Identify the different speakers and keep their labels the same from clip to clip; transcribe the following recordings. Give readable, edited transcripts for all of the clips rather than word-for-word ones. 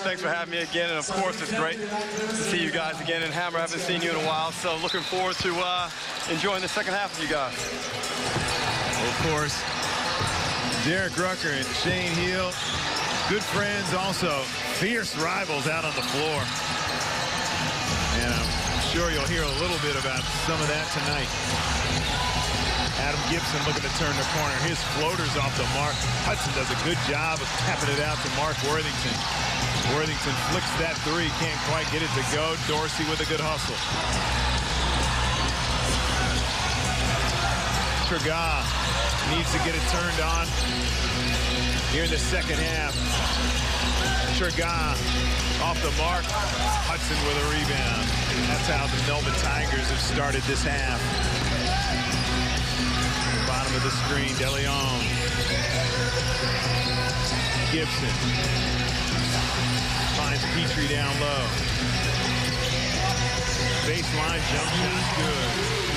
Speaker 1: Thanks for having me again, and of course it's great to see you guys again. And Hammer, I haven't seen you in a while, so looking forward to enjoying the second half with you guys.
Speaker 2: Of course, Derek Rucker and Shane Heel, good friends also, fierce rivals out on the floor. And I'm sure you'll hear a little bit about some of that tonight. Adam Gibson looking to turn the corner. His floater's off the mark. Hudson does a good job of tapping it out to Mark Worthington. Worthington flicks that three, can't quite get it to go. Dorsey with a good hustle. Tragah needs to get it turned on here in the second half. Tragah off the mark. Hudson with a rebound. That's how the Melbourne Tigers have started this half. Bottom of the screen, DeLeon. Gibson finds Petrie down low. Baseline jump shot, good.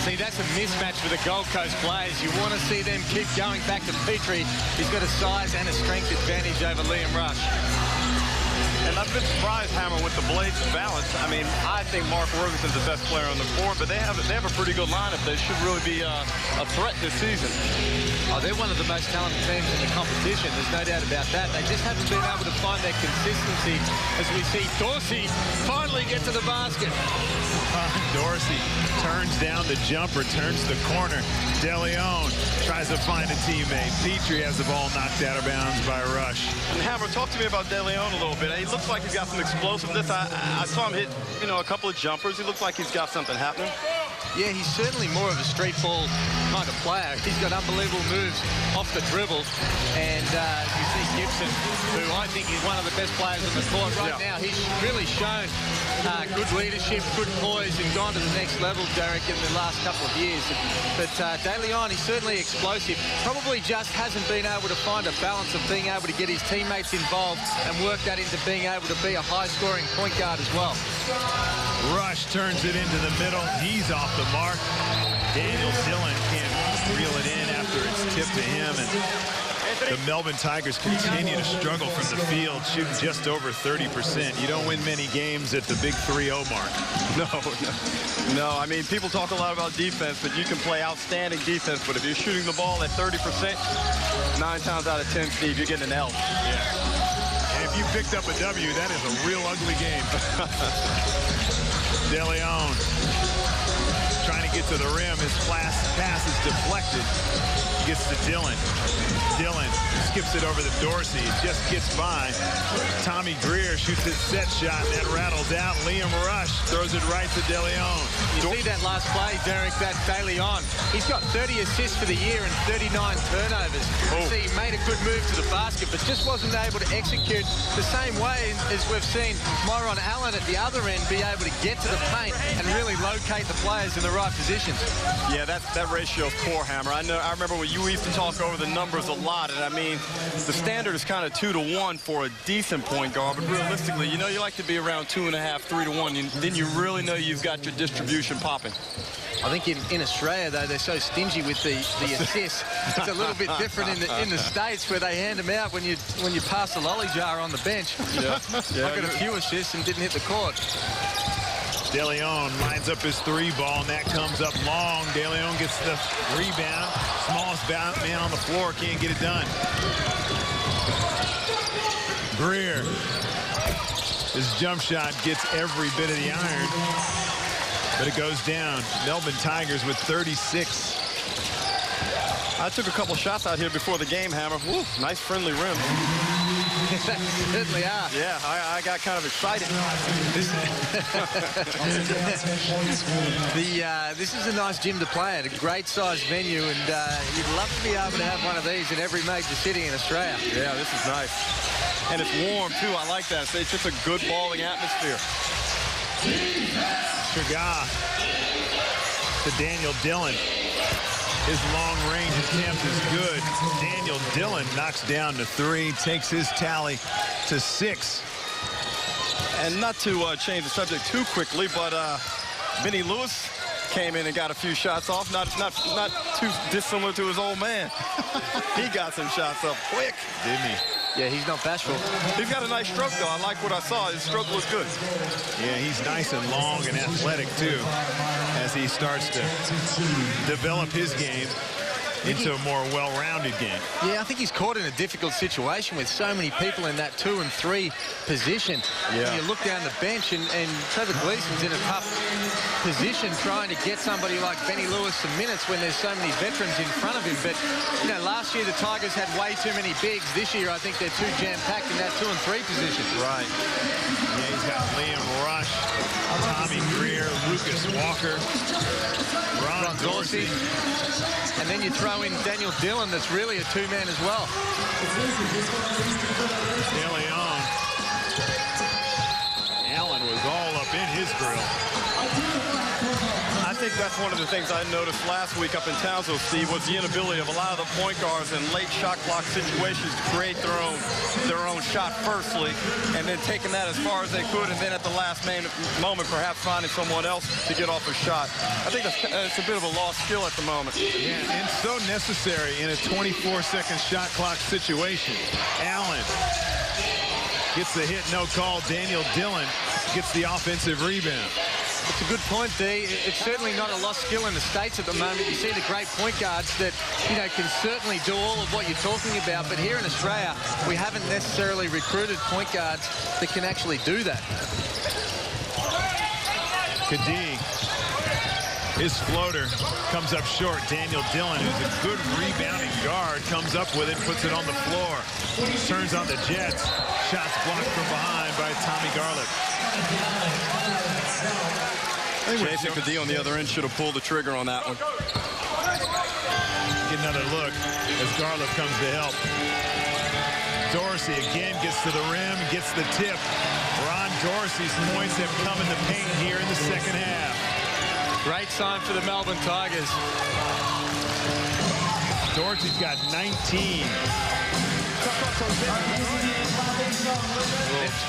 Speaker 3: See, that's a mismatch for the Gold Coast players. You want to see them keep going back to Petrie. He's got a size and a strength advantage over Liam Rush.
Speaker 1: And I've been surprised, Hammer, with the Blades' balance. I mean, I think Mark Worthington's the best player on the floor, but they have a pretty good lineup. They should really be a threat this season.
Speaker 3: Oh, they're one of the most talented teams in the competition. There's no doubt about that. They just haven't been able to find their consistency as we see Dorsey finally get to the basket.
Speaker 2: Dorsey turns down the jumper, turns the corner. DeLeon tries to find a teammate. Petrie has the ball knocked out of bounds by Rush.
Speaker 1: And Hammer, talk to me about DeLeon a little bit. He looks like he's got some explosiveness. I saw him hit, a couple of jumpers. He looks like he's got something happening.
Speaker 3: Yeah, he's certainly more of a street ball kind of player. He's got unbelievable moves off the dribble. And you see Gibson, who I think is one of the best players on the court right now. He's really shown good leadership, good poise, and gone to the next level, Derek, in the last couple of years. But DeLeon, he's certainly explosive. Probably just hasn't been able to find a balance of being able to get his teammates involved and work that into being able to be a high-scoring point guard as well.
Speaker 2: Rush turns it into the middle. He's off the mark. Daniel Dillon can't reel it in after it's tipped to him. And the Melbourne Tigers continue to struggle from the field, shooting just over 30%. You don't win many games at the big 3-0 mark.
Speaker 1: No. I mean, people talk a lot about defense, but you can play outstanding defense. But if you're shooting the ball at 30%, 9 times out of 10, Steve, you're getting an L.
Speaker 2: Yeah. And if you picked up a W, that is a real ugly game. DeLeon trying to get to the rim. His pass is deflected. He gets to Dillon. Dillon skips it over to Dorsey. It just gets by. Tommy Greer shoots his set shot. That rattles out. Liam Rush throws it right to DeLeon.
Speaker 3: You see that last play, Derek, that DeLeon. He's got 30 assists for the year and 39 turnovers. See, he made a good move to the basket, but just wasn't able to execute the same way as we've seen Myron Allen at the other end be able to get to the paint and really locate the players in the right positions.
Speaker 1: Yeah, that ratio is poor, Hammer. I remember when you used to talk over the numbers a lot, and I mean, the standard is kind of 2 to 1 for a decent point guard, but realistically, you like to be around 2.5, 3 to 1, then you really know you've got your distribution popping.
Speaker 3: I think in Australia, though, they're so stingy with the assists. It's a little bit different in the States where they hand them out when you pass the lolly jar on the bench.
Speaker 1: Yeah.
Speaker 3: I got a few assists and didn't hit the court.
Speaker 2: DeLeon lines up his 3-ball, and that comes up long. DeLeon gets the rebound. Smallest man on the floor, can't get it done. Greer. His jump shot gets every bit of the iron, but it goes down. Melbourne Tigers with 36.
Speaker 1: I took a couple shots out here before the game, Hammer. Woo, nice friendly rim.
Speaker 3: Certainly are.
Speaker 1: Yeah, I got kind of excited.
Speaker 3: This is a nice gym to play at, a great sized venue, and you'd love to be able to have one of these in every major city in Australia.
Speaker 1: Yeah, this is nice. And it's warm, too. I like that. It's just a good balling atmosphere.
Speaker 2: Tragah to Daniel Dillon. His long-range attempt is good. Daniel Dillon knocks down to 3, takes his tally to 6.
Speaker 1: And not to change the subject too quickly, but Vinny Lewis came in and got a few shots off. Not too dissimilar to his old man. He got some shots up quick.
Speaker 2: Didn't he?
Speaker 3: Yeah, he's not bashful.
Speaker 1: He's got a nice stroke, though. I like what I saw. His stroke was good.
Speaker 2: Yeah, he's nice and long and athletic, too, as he starts to develop his game into a more well-rounded game.
Speaker 3: Yeah, I think he's caught in a difficult situation with so many people in that 2 and 3 position.
Speaker 1: Yeah.
Speaker 3: And you look down the bench, and Trevor Gleason's in a tough position trying to get somebody like Benny Lewis some minutes when there's so many veterans in front of him. But, you know, last year the Tigers had way too many bigs. This year I think they're too jam-packed in that 2 and 3 position.
Speaker 2: Right. Yeah, he's got Liam Rush, Tommy Greer, Lucas Walker, Ron Dorsey.
Speaker 3: And then you throw in Daniel Dillon, that's really a two-man as well.
Speaker 2: De Leon. Allen was all up in his grill.
Speaker 1: I think that's one of the things I noticed last week up in Townsville, Steve, was the inability of a lot of the point guards in late shot clock situations to create their own shot firstly, and then taking that as far as they could, and then at the last moment perhaps finding someone else to get off a shot. I think it's a bit of a lost skill at the moment.
Speaker 2: Yeah, and so necessary in a 24-second shot clock situation. Allen gets the hit, no call. Daniel Dillon gets the offensive rebound.
Speaker 3: It's a good point, D. It's certainly not a lost skill in the States at the moment. You see the great point guards that, you know, can certainly do all of what you're talking about. But here in Australia, we haven't necessarily recruited point guards that can actually do that.
Speaker 2: Kadee, his floater comes up short. Daniel Dillon, who's a good rebounding guard, comes up with it, puts it on the floor. Turns on the Jets. Shots blocked from behind by Tommy Garlick.
Speaker 1: Jason Kadee on the other end should have pulled the trigger on that one.
Speaker 2: Get another look as Garlick comes to help. Dorsey again gets to the rim, gets the tip. Ron Dorsey's points have come in the paint here in the second half.
Speaker 3: Great sign for the Melbourne Tigers.
Speaker 2: Dorsey's got 19.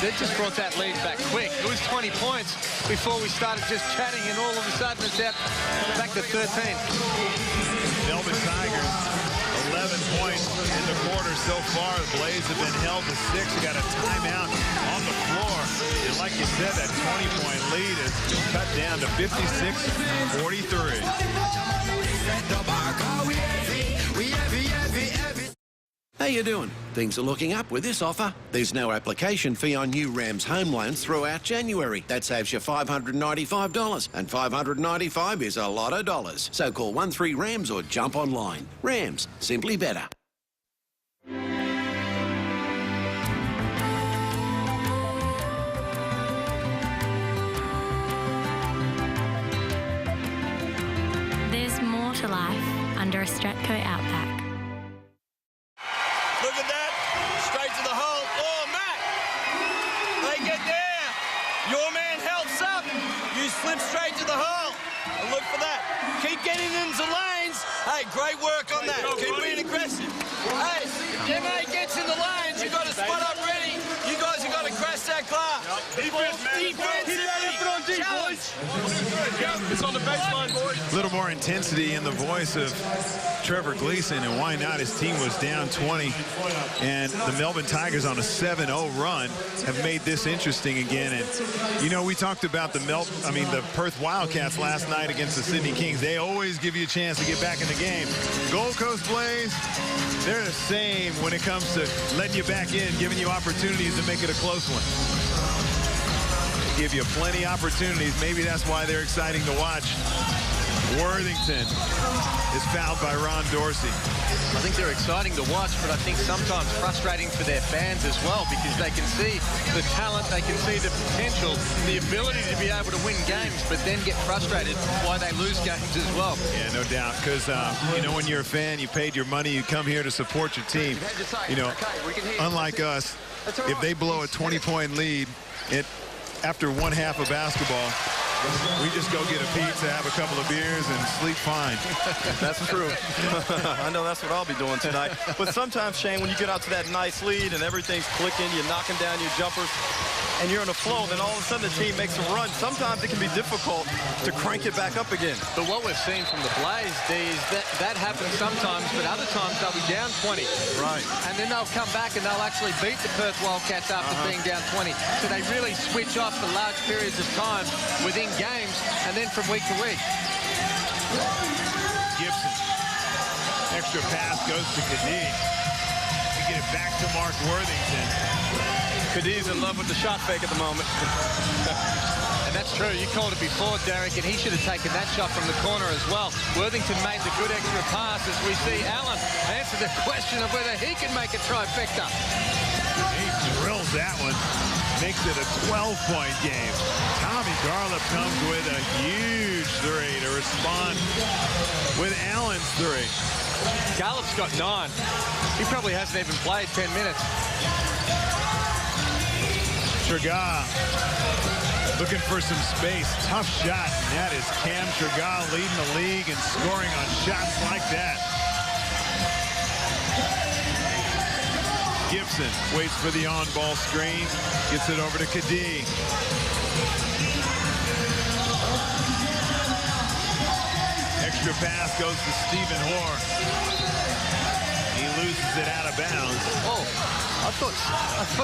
Speaker 3: They just brought that lead back quick. It was 20 points before we started just chatting, and all of a sudden it's out back to 13.
Speaker 2: Melbourne Tigers, 11 points in the quarter so far. The Blaze have been held to 6. We got a timeout on the floor. And like you said, that 20-point lead is cut down to 56-43.
Speaker 4: How you doing? Things are looking up with this offer. There's no application fee on new Rams home loans throughout January. That saves you $595, and $595 is a lot of dollars. So call 13-RAMS or jump online. Rams, simply better.
Speaker 5: There's more to life under a Stratco Outback.
Speaker 6: Look at that. Straight to the hole. Oh, Matt. They get there. Your man helps up. You slip straight to the hole. And look for that. Keep getting into lanes. Hey, great work on that. Keep being aggressive. Hey, MA gets in the lanes. You've got to spot up ready. You guys have got to crash that glass. Defensively. Challenge.
Speaker 1: It's on the baseline, boys.
Speaker 2: A little more intensity in the voice of Trevor Gleason, and why not? His team was down 20, and the Melbourne Tigers on a 7-0 run have made this interesting again. And you know, we talked about the Perth Wildcats last night against the Sydney Kings. They always give you a chance to get back in the game. Gold Coast Blaze, they're the same when it comes to letting you back in, giving you opportunities to make it a close one. They give you plenty of opportunities. Maybe that's why they're exciting to watch. Worthington is fouled by Ron Dorsey.
Speaker 3: I think they're exciting to watch, but I think sometimes frustrating for their fans as well, because they can see the talent, they can see the potential, the ability to be able to win games, but then get frustrated why they lose games as well.
Speaker 2: Yeah, no doubt, because, you know, when you're a fan, you paid your money, you come here to support your team. You know, unlike us, if they blow a 20-point lead after one half of basketball, We just go get a pizza, have a couple of beers, and sleep fine.
Speaker 1: That's true. I know that's what I'll be doing tonight. But sometimes, Shane, when you get out to that nice lead and everything's clicking, you're knocking down your jumpers, and you're in a flow, then all of a sudden the team makes a run. Sometimes it can be difficult to crank it back up again.
Speaker 3: But what we've seen from the Blaze, D, is that happens sometimes, but other times they'll be down 20.
Speaker 1: Right.
Speaker 3: And then they'll come back and they'll actually beat the Perth Wildcats after being down 20. So they really switch off for large periods of time within games and then from week to week.
Speaker 2: Gibson. Extra pass goes to Kadee. We get it back to Mark Worthington.
Speaker 1: Kadee's in love with the shot fake at the moment.
Speaker 3: And that's true. You called it before, Derek, and he should have taken that shot from the corner as well. Worthington made the good extra pass as we see Allen answer the question of whether he can make a trifecta.
Speaker 2: He drills that one. Makes it a 12-point game. Tommy Garlip comes with a huge three to respond with Allen's three.
Speaker 3: Garlip's got 9. He probably hasn't even played 10 minutes.
Speaker 2: Trigah looking for some space. Tough shot. And that is Cam Trigah leading the league and scoring on shots like that. Gibson waits for the on-ball screen. Gets it over to Kadee. Extra pass goes to Stephen Hoare. He loses it out of bounds.
Speaker 3: Oh, I thought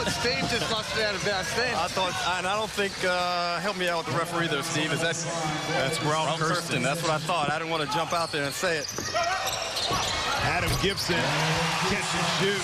Speaker 3: Steve just lost it out of bounds then.
Speaker 1: I thought, and I don't think, help me out with the referee there, Steve. Is that's Ralph Kirsten. That's what I thought. I didn't want to jump out there and say it.
Speaker 2: Adam Gibson, catch and shoot.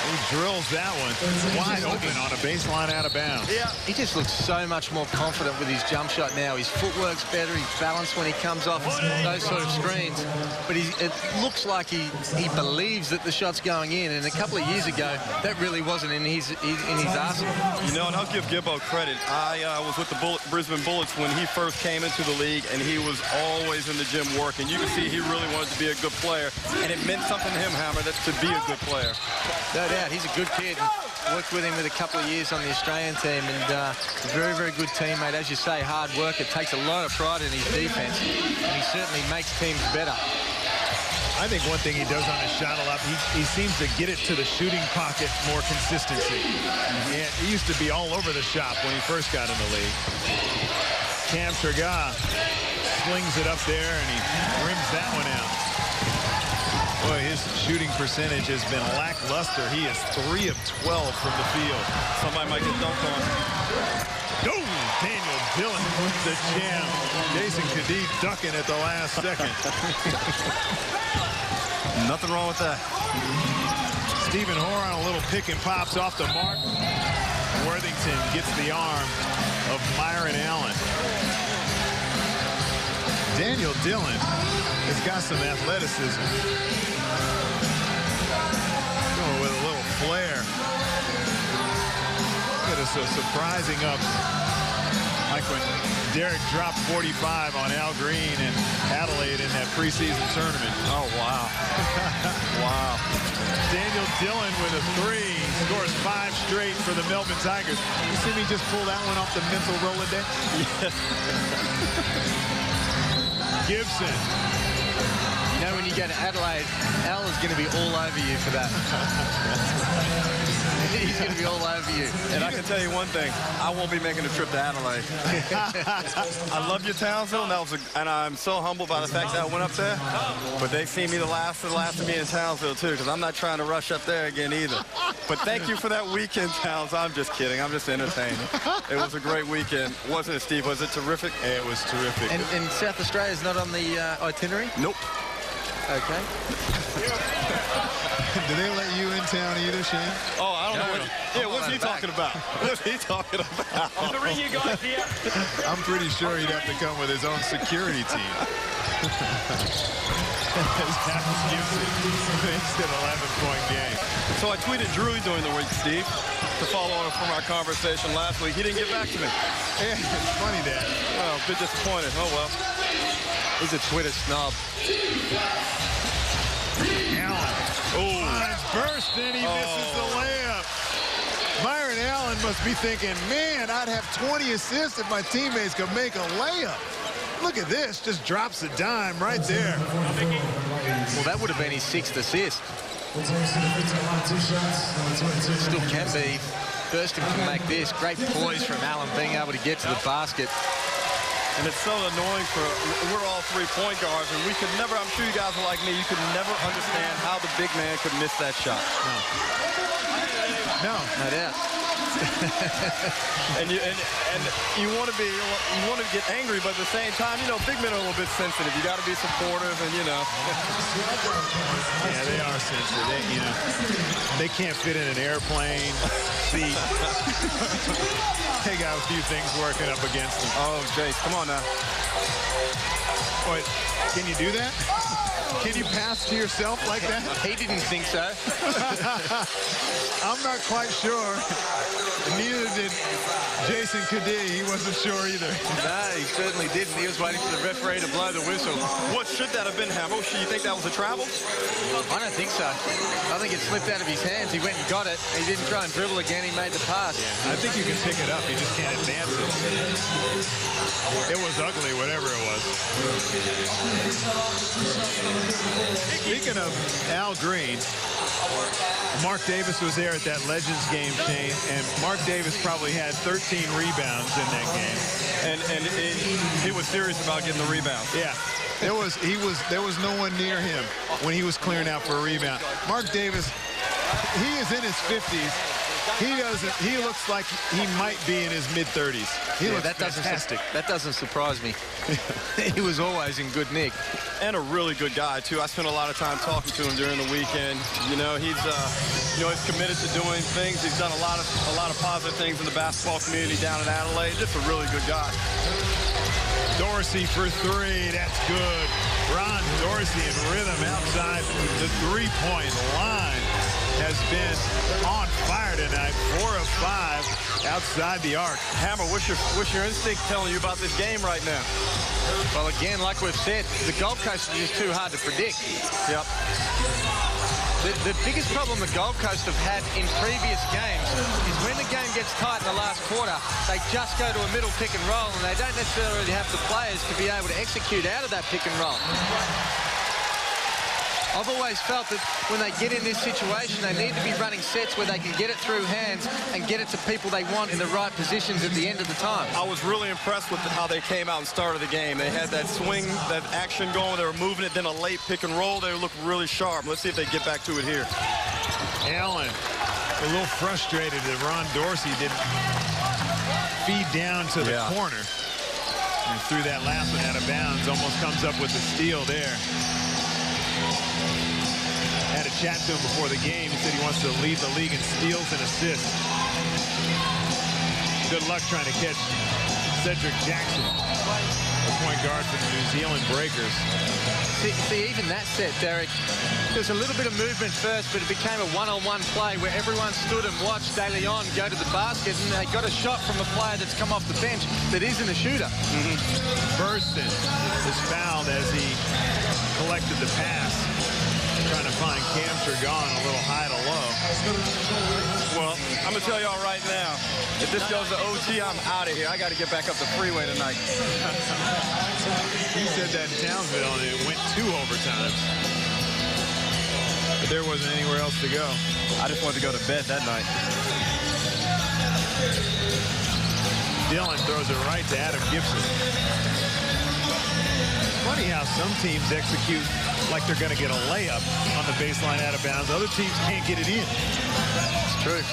Speaker 2: He drills that one wide open on a baseline out of bounds.
Speaker 3: Yeah, he just looks so much more confident with his jump shot now. His footwork's better, he's balanced when he comes off those sort of screens. But it looks like he believes that the shot's going in. And a couple of years ago, that really wasn't in his arsenal.
Speaker 1: You know, and I'll give Gibbo credit. I was with the Brisbane Bullets when he first came into the league, and he was always in the gym working. You can see he really wanted to be a good player, and it meant something to him, Hammer, that to be a good player.
Speaker 3: No doubt, he's a good kid. Worked with him with a couple of years on the Australian team, and a very, very good teammate. As you say, hard worker, takes a lot of pride in his defense, and he certainly makes teams better.
Speaker 2: I think one thing he does on his shot a lot, he seems to get it to the shooting pocket more consistency. And he used to be all over the shop when he first got in the league. Cam Trigah slings it up there, and he rims that one out. Boy, his shooting percentage has been lackluster. He is 3 of 12 from the field.
Speaker 1: Somebody might get dunked on.
Speaker 2: Go! Daniel Dillon with the jam. Jason Kadee ducking at the last second.
Speaker 1: Nothing wrong with that.
Speaker 2: Stephen Hoare on a little pick and pops off the mark. Worthington gets the arm of Myron Allen. Daniel Dillon has got some athleticism. Going with a little flair. It is so surprising up. Like when Derek dropped 45 on Al Green and Adelaide in that preseason tournament.
Speaker 1: Oh, wow. Wow.
Speaker 2: Daniel Dillon with a 3. Scores 5 straight for the Melbourne Tigers. You see me just pull that one off the mental Rolodex?
Speaker 1: Yes.
Speaker 2: Gibson.
Speaker 3: You know, when you go to Adelaide, Al is going to be all over you for that. He's going to be all over you.
Speaker 1: And I can tell you one thing, I won't be making a trip to Adelaide. I love your Townsville, and I'm so humbled by the fact that I went up there. But they see me the last of me in Townsville, too, because I'm not trying to rush up there again either. But thank you for that weekend, Towns. I'm just kidding. I'm just entertaining. It was a great weekend. Wasn't it, Steve? Was it terrific?
Speaker 2: It was terrific.
Speaker 3: And South Australia is not on the itinerary?
Speaker 1: Nope.
Speaker 3: Okay.
Speaker 2: Do they let you in town either, Shane?
Speaker 1: Oh, I don't know. What's he talking about? What's he talking about?
Speaker 6: The ring, you guys here.
Speaker 2: I'm pretty sure he'd have to come with his own security team. It's an 11-point game.
Speaker 1: So I tweeted Drew during the week, Steve, to follow on from our conversation last week. He didn't get back to me.
Speaker 2: Yeah, it's funny, Dad.
Speaker 1: Well, a bit disappointed. Oh, well.
Speaker 3: He's a Twitter snob.
Speaker 2: Allen. Oh, burst, and he misses the layup. Myron Allen must be thinking, man, I'd have 20 assists if my teammates could make a layup. Look at this, just drops a dime right there.
Speaker 3: Well, that would have been his 6th assist. Still can be. Thurston can make this. Great poise from Allen being able to get to the basket.
Speaker 1: And it's so annoying we're all three-point guards, and we could never, I'm sure you guys are like me, you could never understand how the big man could miss that shot.
Speaker 2: No doubt.
Speaker 1: and you want to get angry, but at the same time, you know, big men are a little bit sensitive. You got to be supportive, and you know.
Speaker 2: Yeah, they are sensitive. They can't fit in an airplane seat. They got a few things working up against them.
Speaker 1: Oh, Jace, come on now.
Speaker 2: What? Can you do that? Can you pass to yourself like that?
Speaker 3: He didn't think so.
Speaker 2: I'm not quite sure. Neither did Jason Kadee. He wasn't sure either.
Speaker 3: No, he certainly didn't. He was waiting for the referee to blow the whistle.
Speaker 1: What should that have been, Hamill? Should you think that was a travel?
Speaker 3: I don't think so. I think it slipped out of his hands. He went and got it. He didn't try and dribble again. He made the pass.
Speaker 2: Yeah, I think you can pick it up. You just can't advance it. It was ugly, whatever it was. Speaking of Al Green, Mark Davis was there at that Legends game, Shane, and Mark Davis probably had 13 rebounds in that game.
Speaker 1: And he was serious about getting the rebound.
Speaker 2: Yeah. There was no one near him when he was clearing out for a rebound. Mark Davis, he is in his 50s. He looks like he might be in his mid-30s. He looks fantastic.
Speaker 3: That doesn't surprise me. He was always in good nick.
Speaker 1: And a really good guy, too. I spent a lot of time talking to him during the weekend. You know, he's committed to doing things. He's done a lot of positive things in the basketball community down in Adelaide. Just a really good guy.
Speaker 2: Dorsey for three. That's good. Ron Dorsey in rhythm outside the three-point line. Has been on fire tonight. 4 of 5 outside the arc.
Speaker 1: Hammer, what's your instinct telling you about this game right now?
Speaker 3: Well, again, like we've said, the Gold Coast is just too hard to predict.
Speaker 1: Yep.
Speaker 3: The biggest problem the Gold Coast have had in previous games is when the game gets tight in the last quarter, they just go to a middle pick and roll, and they don't necessarily have the players to be able to execute out of that pick and roll. I've always felt that when they get in this situation, they need to be running sets where they can get it through hands and get it to people they want in the right positions at the end of the time.
Speaker 1: I was really impressed with how they came out and started the game. They had that swing, that action going. They were moving it, then a late pick and roll. They looked really sharp. Let's see if they get back to it here.
Speaker 2: Allen, a little frustrated that Ron Dorsey didn't feed down to the corner. And threw that last one out of bounds. Almost comes up with the steal there. Had a chat to him before the game. He said he wants to lead the league in steals and assists. Good luck trying to catch Cedric Jackson, the point guard for the New Zealand Breakers.
Speaker 3: See, even that set, Derek, there's a little bit of movement first, but it became a one-on-one play where everyone stood and watched De Leon go to the basket, and they got a shot from a player that's come off the bench that isn't a shooter.
Speaker 2: Burston is fouled as he collected the pass. Trying to find Cam Trigon a little high to low.
Speaker 1: Well, I'm going to tell y'all right now, if this goes to OT, I'm out of here. I got to get back up the freeway tonight.
Speaker 2: You said that in Townsville, and it went 2 overtimes. But there wasn't anywhere else to go.
Speaker 1: I just wanted to go to bed that night.
Speaker 2: Dillon throws it right to Adam Gibson. Funny how some teams execute like they're going to get a layup on the baseline out of bounds. Other teams can't get it in.
Speaker 3: It's true.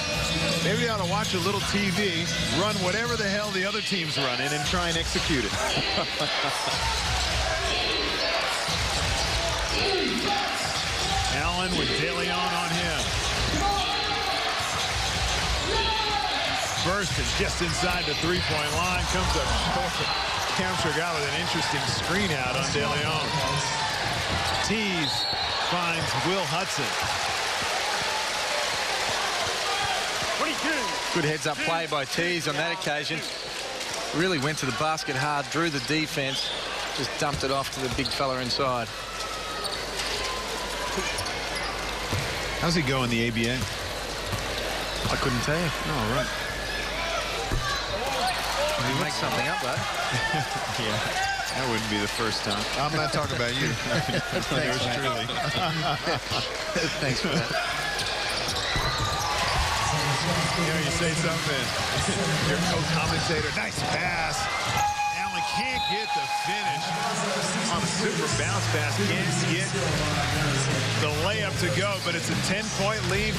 Speaker 2: Maybe you ought to watch a little TV, run whatever the hell the other team's running, and try and execute it. Allen with De Leon on him. Burston just inside the three-point line. Comes up short. Kamstra got with an interesting screen out on De Leon. Tees finds Will Hudson.
Speaker 1: 22.
Speaker 3: Good heads-up play by Tees on that occasion. Really went to the basket hard, drew the defense, just dumped it off to the big fella inside.
Speaker 2: How's he go in the ABA?
Speaker 1: I couldn't tell you.
Speaker 2: All right.
Speaker 3: You make something up, though.
Speaker 2: Yeah, that wouldn't be the first time. I'm not talking about you.
Speaker 3: Thanks,
Speaker 2: Yours truly.
Speaker 3: Thanks for that.
Speaker 2: You say something. Your co-commentator, nice pass. Allen can't get the finish on a super bounce pass. Can't get the layup to go, but it's a 10-point lead.